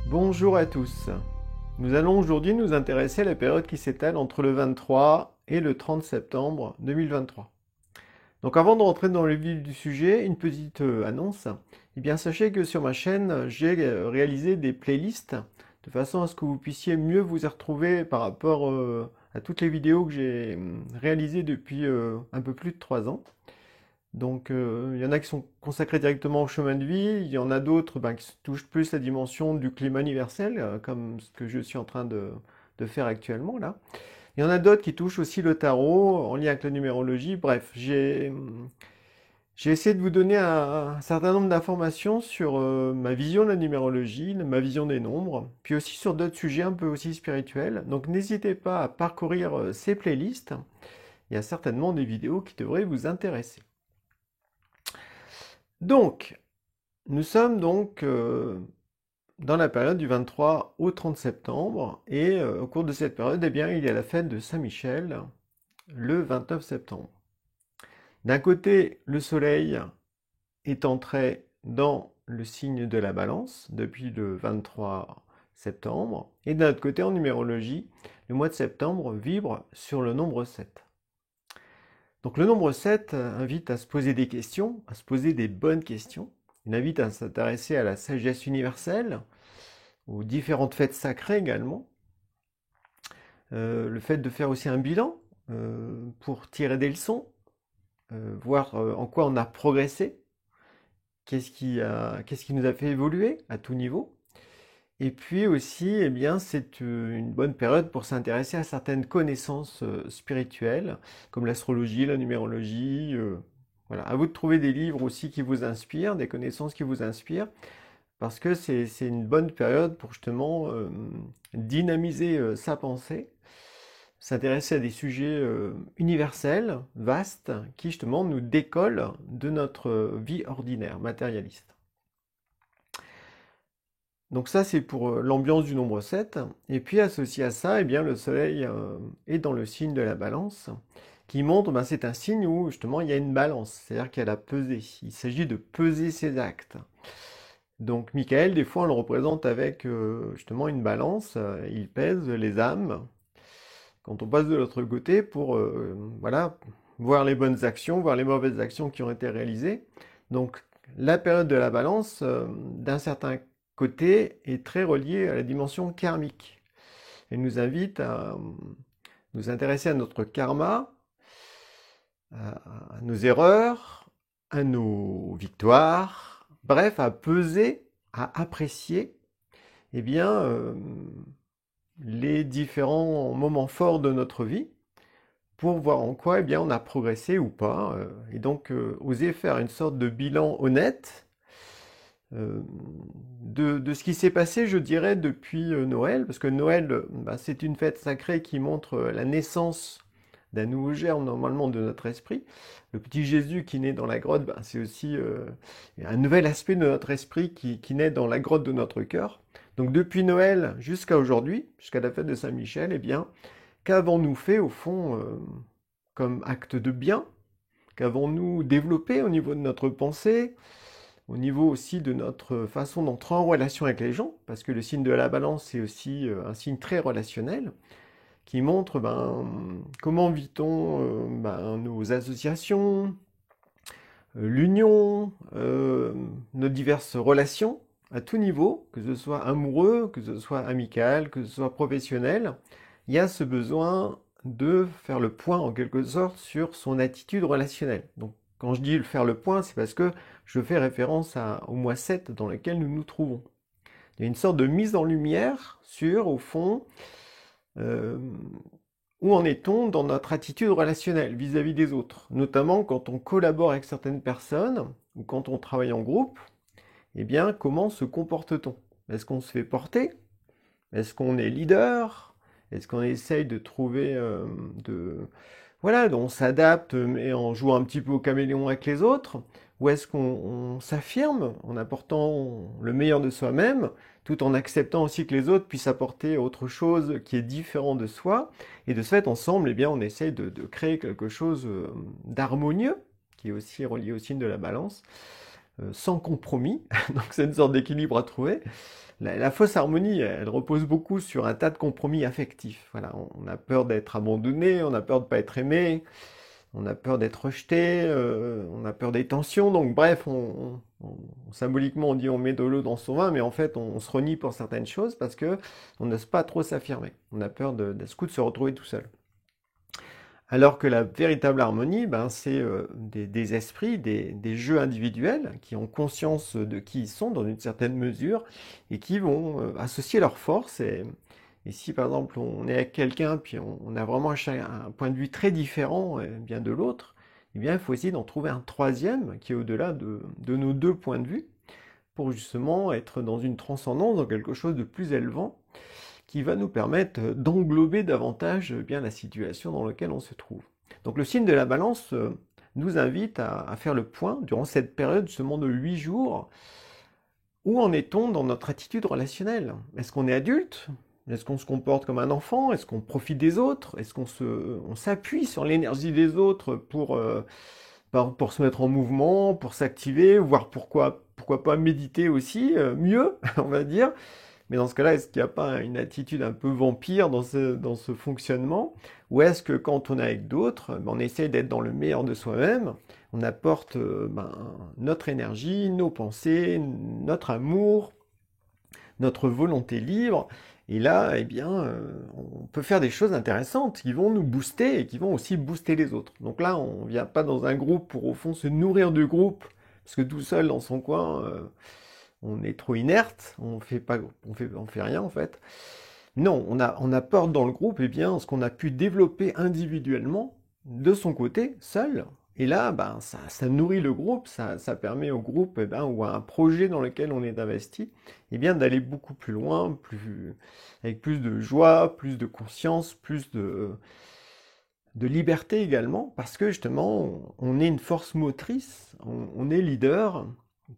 Bonjour à tous. Nous allons aujourd'hui nous intéresser à la période qui s'étale entre le 23 et le 30 septembre 2023. Donc avant de rentrer dans le vif du sujet, une petite annonce. Eh bien, sachez que sur ma chaîne, j'ai réalisé des playlists de façon à ce que vous puissiez mieux vous y retrouver par rapport à toutes les vidéos que j'ai réalisées depuis un peu plus de 3 ans. Donc, il y en a qui sont consacrés directement au chemin de vie, il y en a d'autres qui touchent plus la dimension du climat universel, comme ce que je suis en train de faire actuellement là. Il y en a d'autres qui touchent aussi le tarot, en lien avec la numérologie. Bref, j'ai essayé de vous donner un certain nombre d'informations sur ma vision de la numérologie, ma vision des nombres, puis aussi sur d'autres sujets un peu aussi spirituels. Donc n'hésitez pas à parcourir ces playlists, il y a certainement des vidéos qui devraient vous intéresser. Donc, nous sommes donc dans la période du 23 au 30 septembre, et au cours de cette période, eh bien, il y a la fête de Saint-Michel, le 29 septembre. D'un côté, le soleil est entré dans le signe de la Balance depuis le 23 septembre, et d'un autre côté, en numérologie, le mois de septembre vibre sur le nombre 7. Donc le nombre 7 invite à se poser des questions, à se poser des bonnes questions. Il invite à s'intéresser à la sagesse universelle, aux différentes fêtes sacrées également. Le fait de faire aussi un bilan pour tirer des leçons, voir en quoi on a progressé, qu'est-ce qui nous a fait évoluer à tout niveau. Et puis aussi, eh bien, c'est une bonne période pour s'intéresser à certaines connaissances spirituelles, comme l'astrologie, la numérologie. Voilà, à vous de trouver des livres aussi qui vous inspirent, des connaissances qui vous inspirent, parce que c'est une bonne période pour justement dynamiser sa pensée, s'intéresser à des sujets universels, vastes, qui justement nous décollent de notre vie ordinaire, matérialiste. Donc ça, c'est pour l'ambiance du nombre 7. Et puis associé à ça, eh bien, le soleil est dans le signe de la balance, qui montre, c'est un signe où justement il y a une balance, c'est-à-dire qu'il y a la pesée. Il s'agit de peser ses actes. Donc Michael, des fois, on le représente avec justement une balance. Il pèse les âmes quand on passe de l'autre côté pour voilà, voir les bonnes actions, voir les mauvaises actions qui ont été réalisées. Donc la période de la balance, d'un certain côté, est très reliée à la dimension karmique. Elle nous invite à nous intéresser à notre karma, à nos erreurs, à nos victoires, bref, à peser, à apprécier eh bien, les différents moments forts de notre vie pour voir en quoi eh bien, on a progressé ou pas, et donc oser faire une sorte de bilan honnête de ce qui s'est passé, je dirais, depuis Noël, parce que Noël, c'est une fête sacrée qui montre la naissance d'un nouveau germe, normalement, de notre esprit. Le petit Jésus qui naît dans la grotte, c'est aussi un nouvel aspect de notre esprit qui naît dans la grotte de notre cœur. Donc depuis Noël jusqu'à aujourd'hui, jusqu'à la fête de Saint-Michel, eh bien, qu'avons-nous fait, au fond, comme acte de bien? Qu'avons-nous développé au niveau de notre pensée, au niveau aussi de notre façon d'entrer en relation avec les gens? Parce que le signe de la balance, c'est aussi un signe très relationnel, qui montre comment vit-on nos associations, l'union, nos diverses relations, à tout niveau, que ce soit amoureux, que ce soit amical, que ce soit professionnel. Il y a ce besoin de faire le point en quelque sorte sur son attitude relationnelle. Donc quand je dis faire le point, c'est parce que je fais référence au mois 7 dans lequel nous nous trouvons. Il y a une sorte de mise en lumière sur, au fond, où en est-on dans notre attitude relationnelle vis-à-vis des autres, notamment quand on collabore avec certaines personnes ou quand on travaille en groupe. Eh bien, comment se comporte-t-on? Est-ce qu'on se fait porter? Est-ce qu'on est leader? Est-ce qu'on essaye de trouver Voilà, on s'adapte, mais en jouant un petit peu au caméléon avec les autres? Ou est-ce qu'on s'affirme en apportant le meilleur de soi-même, tout en acceptant aussi que les autres puissent apporter autre chose qui est différent de soi? Et de ce fait, ensemble, eh bien, on essaye de créer quelque chose d'harmonieux, qui est aussi relié au signe de la balance, sans compromis, donc c'est une sorte d'équilibre à trouver. La fausse harmonie, elle repose beaucoup sur un tas de compromis affectifs. Voilà, on a peur d'être abandonné, on a peur de ne pas être aimé, on a peur d'être rejeté, on a peur des tensions. Donc bref, symboliquement on dit on met de l'eau dans son vin, mais en fait on se renie pour certaines choses parce que on n'ose pas trop s'affirmer. On a peur de se retrouver tout seul. Alors que la véritable harmonie, ben, c'est des esprits, des jeux individuels qui ont conscience de qui ils sont dans une certaine mesure et qui vont associer leurs forces. Et si par exemple on est avec quelqu'un puis on a vraiment un point de vue très différent bien de l'autre, eh bien il faut essayer d'en trouver un troisième qui est au-delà de nos deux points de vue pour justement être dans une transcendance, dans quelque chose de plus élevant qui va nous permettre d'englober davantage bien la situation dans laquelle on se trouve. Donc le signe de la balance nous invite à faire le point durant cette période, justement de 8 jours, où en est-on dans notre attitude relationnelle? Est-ce qu'on est adulte? Est-ce qu'on se comporte comme un enfant? Est-ce qu'on profite des autres? Est-ce qu'on s'appuie sur l'énergie des autres pour se mettre en mouvement, pour s'activer, voire pourquoi pas méditer aussi, mieux, on va dire. Mais dans ce cas-là, est-ce qu'il n'y a pas une attitude un peu vampire dans ce fonctionnement? Ou est-ce que quand on est avec d'autres, on essaie d'être dans le meilleur de soi-même, on apporte notre énergie, nos pensées, notre amour, notre volonté libre, et là, eh bien, on peut faire des choses intéressantes qui vont nous booster et qui vont aussi booster les autres. Donc là, on ne vient pas dans un groupe pour au fond se nourrir du groupe, parce que tout seul dans son coin, on est trop inerte, on fait rien en fait. Non, on apporte dans le groupe eh bien, ce qu'on a pu développer individuellement de son côté, seul. Et là, ben, ça nourrit le groupe, ça permet au groupe eh ben, ou à un projet dans lequel on est investi eh bien, d'aller beaucoup plus loin, avec plus de joie, plus de conscience, plus de liberté également, parce que justement, on est une force motrice, on est leader,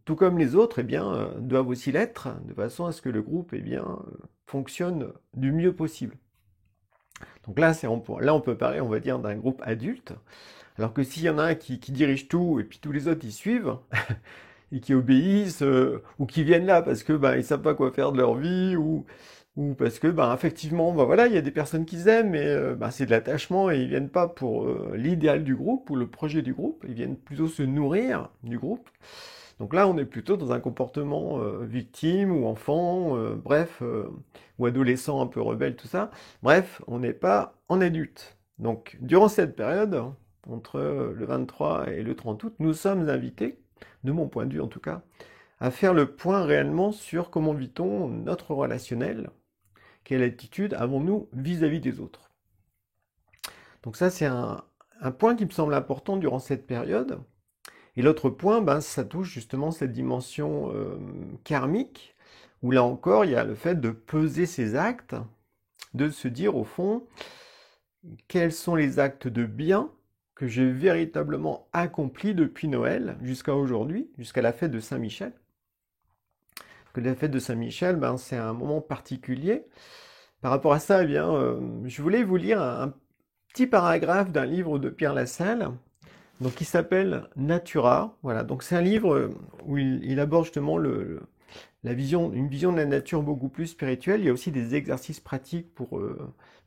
tout comme les autres, eh bien, doivent aussi l'être, de façon à ce que le groupe, eh bien, fonctionne du mieux possible. Donc là, on peut parler, on va dire, d'un groupe adulte, alors que s'il y en a un qui dirige tout, et puis tous les autres y suivent, et qui obéissent, ou qui viennent là parce que ils savent pas quoi faire de leur vie, ou parce que effectivement, voilà, il y a des personnes qu'ils aiment, mais c'est de l'attachement, et ils viennent pas pour l'idéal du groupe, ou le projet du groupe, ils viennent plutôt se nourrir du groupe. Donc là, on est plutôt dans un comportement victime ou enfant, bref, ou adolescent un peu rebelle, tout ça. Bref, on n'est pas en adulte. Donc, durant cette période, entre le 23 et le 30 août, nous sommes invités, de mon point de vue en tout cas, à faire le point réellement sur comment vit-on notre relationnel, quelle attitude avons-nous vis-à-vis des autres. Donc ça, c'est un point qui me semble important durant cette période. Et l'autre point, ça touche justement cette dimension karmique, où là encore, il y a le fait de peser ses actes, de se dire au fond, quels sont les actes de bien que j'ai véritablement accomplis depuis Noël jusqu'à aujourd'hui, jusqu'à la fête de Saint-Michel. Que la fête de Saint-Michel, c'est un moment particulier. Par rapport à ça, eh bien, je voulais vous lire un petit paragraphe d'un livre de Pierre Lassalle, donc qui s'appelle Natura. Voilà, donc c'est un livre où il aborde justement une vision de la nature beaucoup plus spirituelle. Il y a aussi des exercices pratiques pour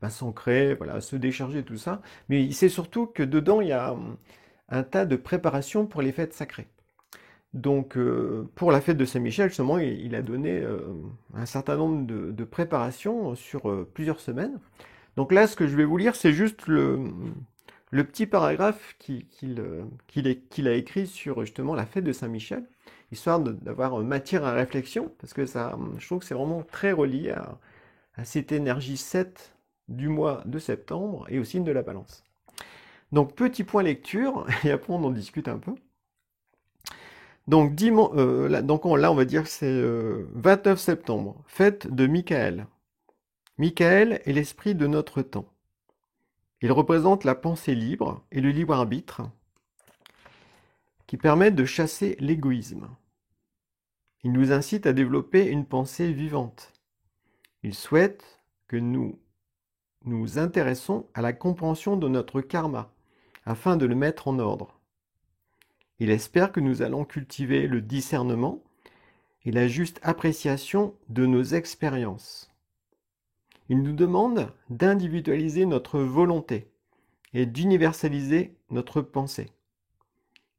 s'ancrer, voilà, se décharger, tout ça. Mais c'est surtout que dedans, il y a un tas de préparations pour les fêtes sacrées. Donc, pour la fête de Saint-Michel, justement, il a donné un certain nombre de préparations sur plusieurs semaines. Donc là, ce que je vais vous lire, c'est juste le petit paragraphe qu'il a écrit sur justement la fête de Saint-Michel, histoire d'avoir matière à réflexion, parce que je trouve que c'est vraiment très relié à cette énergie 7 du mois de septembre et au signe de la balance. Donc petit point lecture, et après on en discute un peu. Donc, là, on va dire que c'est 29 septembre, fête de Michael. Michael est l'esprit de notre temps. Il représente la pensée libre et le libre arbitre qui permettent de chasser l'égoïsme. Il nous incite à développer une pensée vivante. Il souhaite que nous nous intéressons à la compréhension de notre karma afin de le mettre en ordre. Il espère que nous allons cultiver le discernement et la juste appréciation de nos expériences. Il nous demande d'individualiser notre volonté et d'universaliser notre pensée.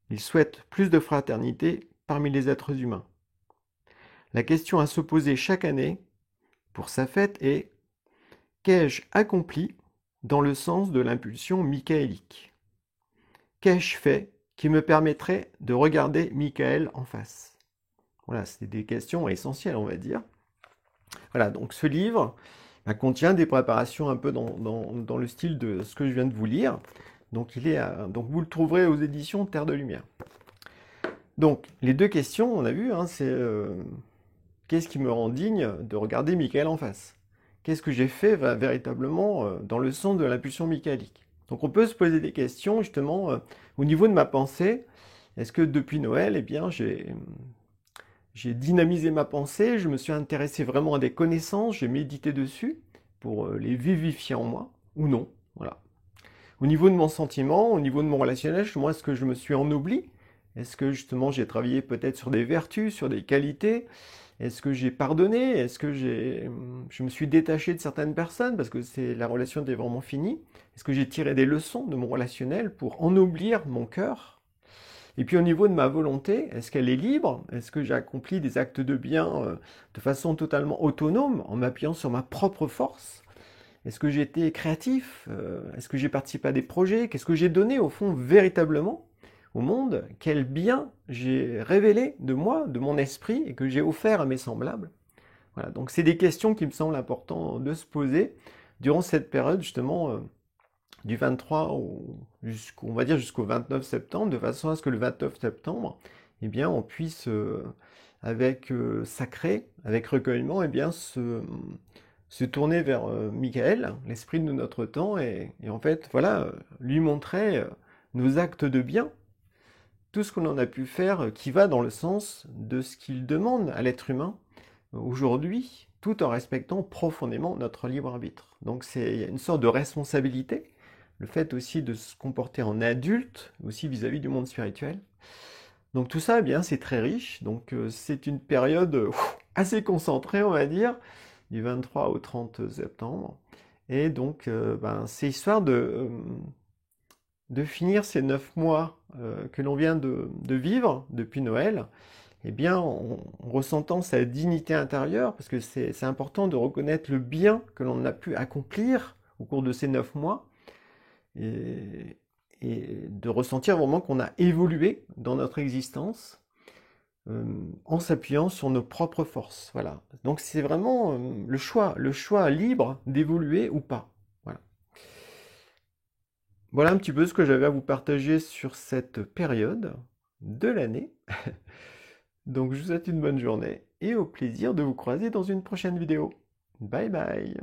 Il souhaite plus de fraternité parmi les êtres humains. La question à se poser chaque année pour sa fête est: qu'ai-je accompli dans le sens de l'impulsion michaélique? Qu'ai-je fait qui me permettrait de regarder Michael en face? Voilà, c'est des questions essentielles, on va dire. Voilà, donc ce livre contient des préparations un peu dans le style de ce que je viens de vous lire. Donc, donc vous le trouverez aux éditions Terre de Lumière. Donc, les deux questions, on a vu, hein, c'est qu'est-ce qui me rend digne de regarder Michael en face? Qu'est-ce que j'ai fait véritablement dans le sens de l'impulsion michaélique? Donc on peut se poser des questions justement au niveau de ma pensée. Est-ce que depuis Noël, eh bien, j'ai dynamisé ma pensée, je me suis intéressé vraiment à des connaissances, j'ai médité dessus pour les vivifier en moi, ou non, voilà. Au niveau de mon sentiment, au niveau de mon relationnel, moi, est-ce que je me suis ennobli? Est-ce que justement j'ai travaillé peut-être sur des vertus, sur des qualités? Est-ce que j'ai pardonné? Est-ce que je me suis détaché de certaines personnes parce que la relation était vraiment finie? Est-ce que j'ai tiré des leçons de mon relationnel pour ennoblir mon cœur? Et puis au niveau de ma volonté, est-ce qu'elle est libre? Est-ce que j'ai accompli des actes de bien de façon totalement autonome, en m'appuyant sur ma propre force? Est-ce que j'ai été créatif? Est-ce que j'ai participé à des projets? Qu'est-ce que j'ai donné au fond véritablement au monde? Quel bien j'ai révélé de moi, de mon esprit, et que j'ai offert à mes semblables? Voilà, donc c'est des questions qui me semblent importantes de se poser durant cette période justement du 23 on va dire jusqu'au 29 septembre, de façon à ce que le 29 septembre, eh bien, on puisse, avec sacré, avec recueillement, eh bien, se tourner vers Michael, l'esprit de notre temps, et en fait, voilà, lui montrer nos actes de bien, tout ce qu'on en a pu faire qui va dans le sens de ce qu'il demande à l'être humain aujourd'hui, tout en respectant profondément notre libre arbitre. Donc il y a une sorte de responsabilité, le fait aussi de se comporter en adulte, aussi vis-à-vis du monde spirituel. Donc tout ça, eh bien, c'est très riche. Donc c'est une période assez concentrée, on va dire, du 23 au 30 septembre. Et donc, c'est histoire de finir ces 9 mois que l'on vient de vivre depuis Noël, eh bien, en ressentant sa dignité intérieure, parce que c'est important de reconnaître le bien que l'on a pu accomplir au cours de ces 9 mois, et, et de ressentir vraiment qu'on a évolué dans notre existence en s'appuyant sur nos propres forces. Voilà. Donc c'est vraiment le choix libre d'évoluer ou pas. Voilà. Voilà un petit peu ce que j'avais à vous partager sur cette période de l'année. Donc je vous souhaite une bonne journée et au plaisir de vous croiser dans une prochaine vidéo. Bye bye!